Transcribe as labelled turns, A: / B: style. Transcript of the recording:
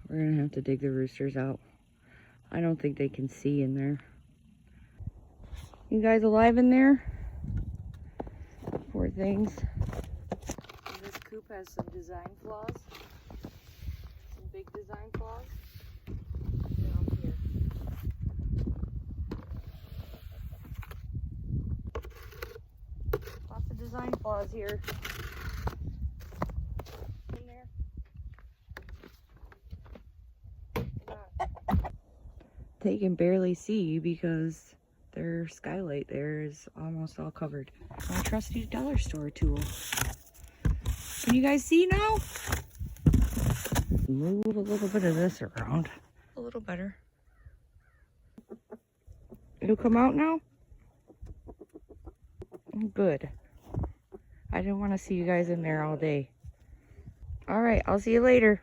A: We're gonna have to dig the roosters out. I don't think they can see in there. You guys alive in there? Poor things. And this coop has some design flaws. Some big design flaws. Down here. Lots of design flaws here. In there. They can barely see because their skylight there is almost all covered. My trusty dollar store tool. Can you guys see now? Move a little bit of this around. A little better. It'll come out now? Good. I didn't want to see you guys in there all day. All right, I'll see you later.